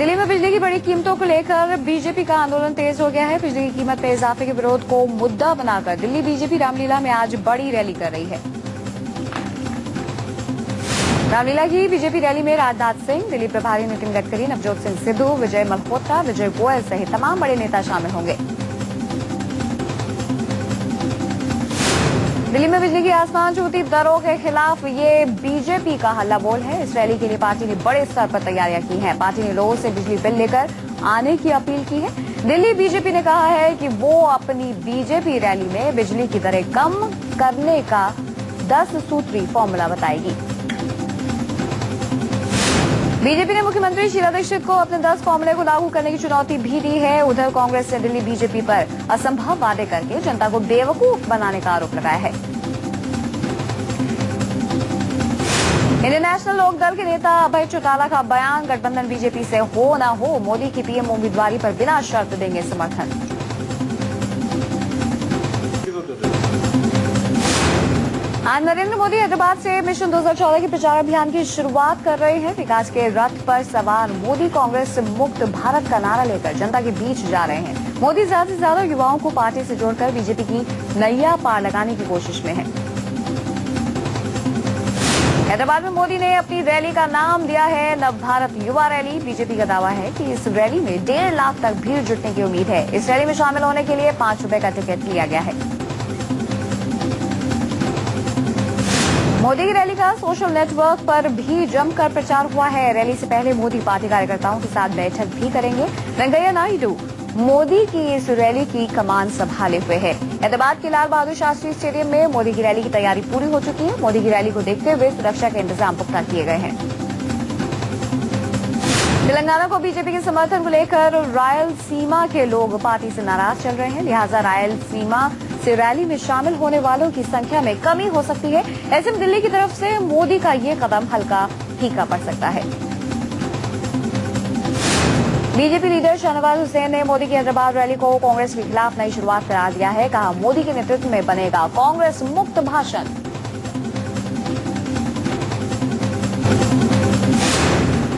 दिल्ली में बिजली की बड़ी कीमतों को लेकर बीजेपी का आंदोलन तेज हो गया है। बिजली की कीमत में इजाफे के विरोध को मुद्दा बनाकर दिल्ली बीजेपी रामलीला में आज बड़ी रैली कर रही है। रामलीला की बीजेपी रैली में राजनाथ सिंह, दिल्ली प्रभारी नितिन गडकरी, नवजोत सिंह सिद्धू, विजय मल्होत्रा, विजय गोयल सहित तमाम बड़े नेता शामिल होंगे। दिल्ली में बिजली की आसमान छूती दरों के खिलाफ ये बीजेपी का हल्ला बोल है। इस रैली के लिए पार्टी ने बड़े स्तर पर तैयारियां की हैं। पार्टी ने लोगों से बिजली बिल लेकर आने की अपील की है। दिल्ली बीजेपी ने कहा है कि वो अपनी बीजेपी रैली में बिजली की दरें कम करने का 10 सूत्री फॉर्मूला बताएगी। बीजेपी ने मुख्यमंत्री शीला दीक्षित को अपने 10 फॉर्मूले को लागू करने की चुनौती भी दी है। उधर कांग्रेस ने दिल्ली बीजेपी पर असंभव वादे करके जनता को बेवकूफ बनाने का आरोप लगाया है। इंडियन नेशनल लोकदल के नेता अभय चौटाला का बयान, गठबंधन बीजेपी से हो न हो, मोदी की पीएम उम्मीदवारी पर बिना शर्त देंगे समर्थन। आज नरेंद्र मोदी हैदराबाद से मिशन 2014 के प्रचार अभियान की शुरुआत कर रहे हैं। विकास के रथ पर सवार मोदी कांग्रेस मुक्त भारत का नारा लेकर जनता के बीच जा रहे हैं। मोदी ज्यादा से ज्यादा युवाओं को पार्टी से जोड़कर बीजेपी की नैया पार लगाने की कोशिश में है। हैदराबाद में मोदी ने अपनी रैली का नाम दिया है नव भारत युवा रैली। बीजेपी का दावा है कि इस रैली में 1.5 लाख तक भीड़ जुटने की उम्मीद है। इस रैली में शामिल होने के लिए 5 रुपए का टिकट लिया गया है। मोदी की रैली का सोशल नेटवर्क पर भी जमकर प्रचार हुआ है। रैली से पहले मोदी पार्टी कार्यकर्ताओं के साथ बैठक भी करेंगे। वेंकैया नायडू मोदी की इस रैली की कमान संभाले हुए है। हैदराबाद के लाल बहादुर शास्त्री स्टेडियम में मोदी की रैली की तैयारी पूरी हो चुकी है। मोदी की रैली को देखते हुए सुरक्षा के इंतजाम पुख्ता किए गए हैं। तेलंगाना को बीजेपी के समर्थन को लेकर रायलसीमा के लोग पार्टी से नाराज चल रहे हैं। लिहाजा रायलसीमा से रैली में शामिल होने वालों की संख्या में कमी हो सकती है। ऐसे में दिल्ली की तरफ से मोदी का ये कदम हल्का फीका पड़ सकता है। बीजेपी लीडर शाहनवाज हुसैन ने मोदी की हैदराबाद रैली को कांग्रेस के खिलाफ नई शुरुआत करार दिया है। कहा, मोदी के नेतृत्व में बनेगा कांग्रेस मुक्त भाषण।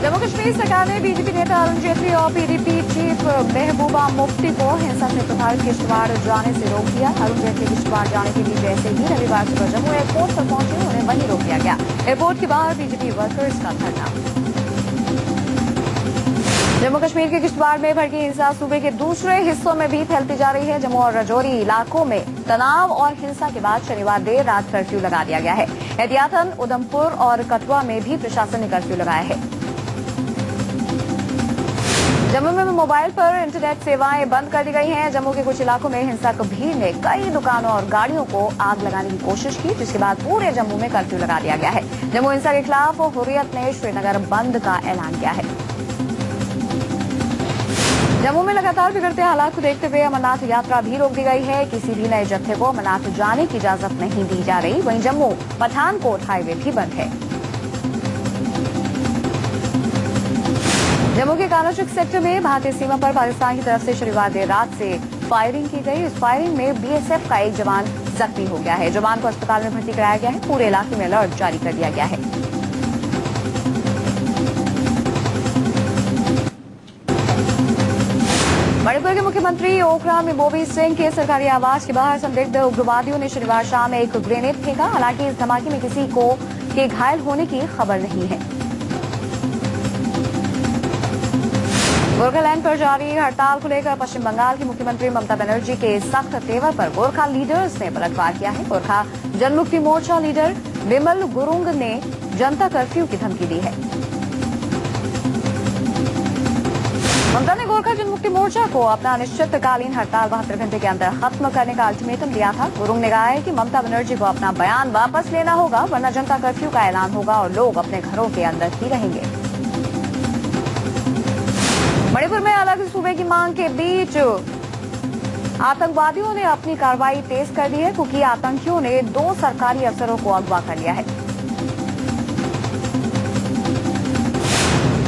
जम्मू कश्मीर सरकार ने बीजेपी नेता अरुण जेटली और पीडीपी चीफ महबूबा मुफ्ती को हिंसा से प्रभावित किश्तवाड़ जाने से रोक दिया। अरुण जेटली किश्तवाड़ जाने के लिए जैसे ही रविवार सुबह जम्मू एयरपोर्ट पर पहुंचे, उन्हें वहीं रोक दिया गया। एयरपोर्ट के बाहर बीजेपी वर्कर्स का धरना। जम्मू कश्मीर के किश्तवाड़ में भड़की हिंसा सूबे के दूसरे हिस्सों में भी फैलती जा रही है। जम्मू और राजौरी इलाकों में तनाव और हिंसा के बाद शनिवार देर रात कर्फ्यू लगा दिया गया है। एहतियातन उधमपुर और कठुआ में भी प्रशासन ने कर्फ्यू लगाया है। जम्मू में मोबाइल पर इंटरनेट सेवाएं बंद कर दी गई हैं। जम्मू के कुछ इलाकों में हिंसक भीड़ ने कई दुकानों और गाड़ियों को आग लगाने की कोशिश की, जिसके बाद पूरे जम्मू में कर्फ्यू लगा दिया गया है। जम्मू हिंसा के खिलाफ हुर्रियत ने श्रीनगर बंद का ऐलान किया है। जम्मू में लगातार बिगड़ते हालात को देखते हुए अमरनाथ यात्रा भी रोक दी गई है। किसी भी नए जत्थे को अमरनाथ जाने की इजाजत नहीं दी जा रही। वहीं जम्मू पठानकोट हाईवे भी बंद है। जम्मू के कानाचुक सेक्टर में भारतीय सीमा पर पाकिस्तान की तरफ से शनिवार देर रात से फायरिंग की गई। इस फायरिंग में बीएसएफ का एक जवान जख्मी हो गया है। जवान को अस्पताल में भर्ती कराया गया है। पूरे इलाके में अलर्ट जारी कर दिया गया है। मणिपुर के मुख्यमंत्री ओकराम इबोबी सिंह के सरकारी आवास के बाहर संदिग्ध उग्रवादियों ने शनिवार शाम एक ग्रेनेड फेंका। हालांकि इस धमाके में किसी के घायल होने की खबर नहीं है। गोरखालैंड पर जारी हड़ताल को लेकर पश्चिम बंगाल की मुख्यमंत्री ममता बनर्जी के सख्त तेवर पर गोरखा लीडर्स ने पलटवार किया है। गोरखा जनमुक्ति मोर्चा लीडर विमल गुरुंग ने जनता कर्फ्यू की धमकी दी है। ममता ने गोरखा जनमुक्ति मोर्चा को अपना अनिश्चितकालीन हड़ताल 72 घंटे के अंदर खत्म करने का अल्टीमेटम दिया था। गुरुंग ने कहा है कि ममता बनर्जी को अपना बयान वापस लेना होगा, वरना जनता कर्फ्यू का ऐलान होगा और लोग अपने घरों के अंदर ही रहेंगे। मणिपुर में अलग सूबे की मांग के बीच आतंकवादियों ने अपनी कार्रवाई तेज कर दी है, क्योंकि आतंकियों ने 2 सरकारी अफसरों को अगवा कर लिया है।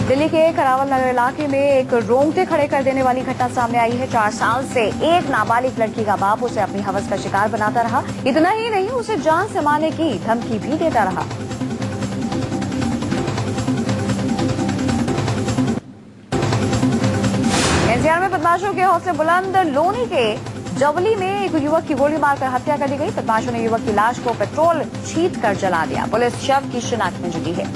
दिल्ली के करावल नगर इलाके में एक रोंगटे खड़े कर देने वाली घटना सामने आई है। 4 साल से एक नाबालिग लड़की का बाप उसे अपनी हवस का शिकार बनाता रहा। इतना ही नहीं, उसे जान से मारने की धमकी भी देता रहा। बदमाशों के हौसले बुलंद, लोनी के जवली में एक युवक की गोली मारकर हत्या कर दी गई। बदमाशों ने युवक की लाश को पेट्रोल छींट कर जला दिया। पुलिस शव की शिनाख्त में जुटी है।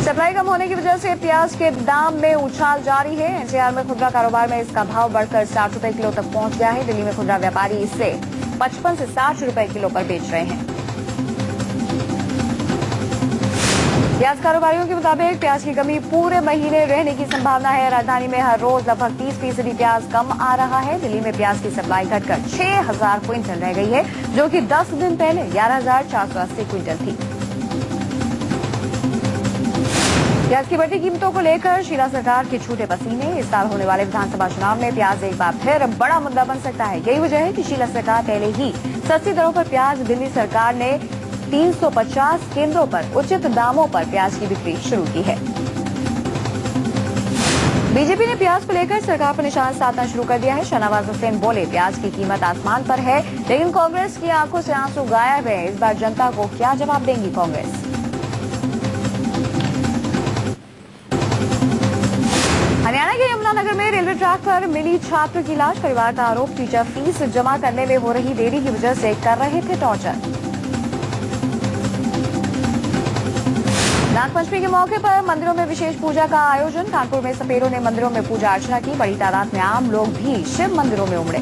सप्लाई कम होने की वजह से प्याज के दाम में उछाल जारी है। एनसीआर में खुदरा कारोबार में इसका भाव बढ़कर 60 रुपए किलो तक पहुंच गया है। दिल्ली में खुदरा व्यापारी इसे 55 से 60 रुपए किलो पर बेच रहे हैं। प्याज कारोबारियों के मुताबिक प्याज की कमी पूरे महीने रहने की संभावना है। राजधानी में हर रोज लगभग 30% प्याज कम आ रहा है। दिल्ली में प्याज की सप्लाई घटकर 6000 क्विंटल रह गई है, जो कि 10 दिन पहले 11480 क्विंटल थी। प्याज की बढ़ती कीमतों को लेकर शीला सरकार के छूटे पसीने। इस साल होने वाले विधानसभा चुनाव में प्याज एक बार फिर बड़ा मुद्दा बन सकता है। यही वजह है कि शीला सरकार पहले ही सस्ती दरों पर प्याज, दिल्ली सरकार ने 350 केंद्रों पर उचित दामों पर प्याज की बिक्री शुरू की है। बीजेपी ने प्याज को लेकर सरकार पर निशाना साधना शुरू कर दिया है। शाहनवाज हुसैन बोले, प्याज की कीमत आसमान पर है, लेकिन कांग्रेस की आंखों से आंसू गायब है। इस बार जनता को क्या जवाब देंगी कांग्रेस? हरियाणा के यमुनानगर में रेलवे ट्रैक पर मिली छात्र की लाश। परिवार का आरोप, टीचर फीस जमा करने में हो रही देरी की वजह से कर रहे थे टॉर्चर। नागपंचमी के मौके पर मंदिरों में विशेष पूजा का आयोजन। कानपुर में सपेरों ने मंदिरों में पूजा अर्चना की। बड़ी तादाद में आम लोग भी शिव मंदिरों में उमड़े।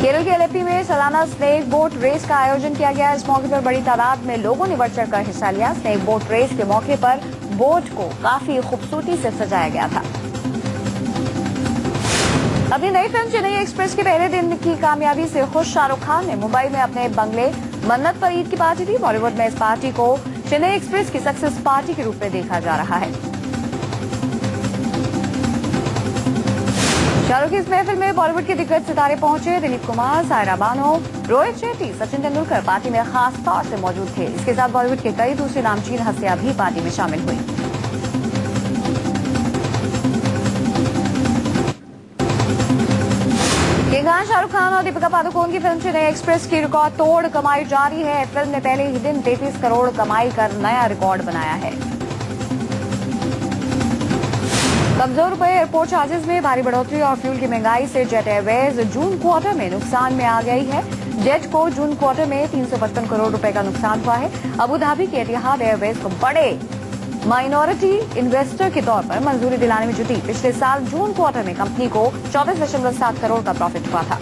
केरल के एलेप्पी में सालाना स्नेक बोट रेस का आयोजन किया गया। इस मौके पर बड़ी तादाद में लोगों ने बढ़ चढ़कर हिस्सा लिया। स्नेक बोट रेस के मौके पर बोट को काफी खूबसूरती से सजाया गया था। अपनी नई फिल्म चेन्नई एक्सप्रेस के पहले दिन की कामयाबी से खुश शाहरुख खान ने मुंबई में अपने बंगले मन्नत पर ईद की पार्टी दी। बॉलीवुड में इस पार्टी को चेन्नई एक्सप्रेस की सक्सेस पार्टी के रूप में देखा जा रहा है। शाहरुख की इस महफिल में बॉलीवुड के दिग्गज सितारे पहुंचे। दिलीप कुमार, सायरा बानो, रोहित शेट्टी, सचिन तेंदुलकर पार्टी में खास तौर से मौजूद थे। इसके साथ बॉलीवुड के कई दूसरी नामचीन हस्तियां भी पार्टी में शामिल हुई। किंग खान, शाहरुख खान और दीपिका पादुकोण की फिल्म चेन्नई एक्सप्रेस की रिकॉर्ड तोड़ कमाई जारी है। फिल्म ने पहले ही दिन 33 करोड़ कमाई कर नया रिकॉर्ड बनाया है। कमजोर रुपए, एयरपोर्ट चार्जेस में भारी बढ़ोतरी और फ्यूल की महंगाई से जेट एयरवेज जून क्वार्टर में नुकसान में आ गई है। जेट को जून क्वार्टर में 355 करोड़ रुपए का नुकसान हुआ है। अबू धाबी के एतिहाद एयरवेज को बड़े माइनॉरिटी इन्वेस्टर के तौर पर मंजूरी दिलाने में जुटी। पिछले साल जून क्वार्टर में कंपनी को 24.7 करोड़ का प्रॉफिट हुआ था।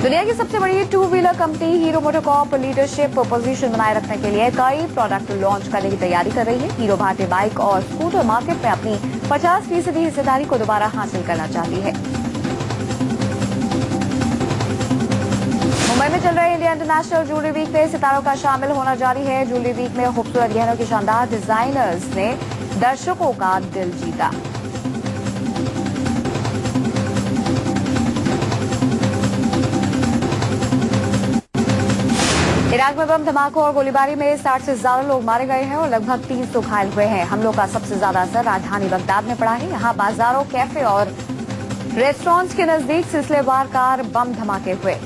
दुनिया की सबसे बड़ी two wheeler company hero MotoCorp leadership position बनाए रखने के लिए कई प्रोडक्ट लॉन्च करने की तैयारी कर रही है। हीरो भारतीय बाइक और स्कूटर मार्केट में अपनी 50% हिस्सेदारी को दोबारा हासिल करना चाहती है। मुंबई में चल रहे इंडिया इंटरनेशनल ज्वेलरी वीक में सितारों का शामिल होना जारी है। ज्वेलरी वीक में खूबसूरत गहनों के शानदार डिजाइनर्स ने दर्शकों का दिल जीता। इराक में बम धमाकों और गोलीबारी में 60 से ज्यादा लोग मारे गए हैं और लगभग 300 घायल हुए हैं। हमलों का सबसे ज्यादा असर राजधानी बगदाद में पड़ा है। यहाँ बाजारों, कैफे और रेस्टोरेंट्स के नजदीक सिलसिलेवार कार बम धमाके हुए।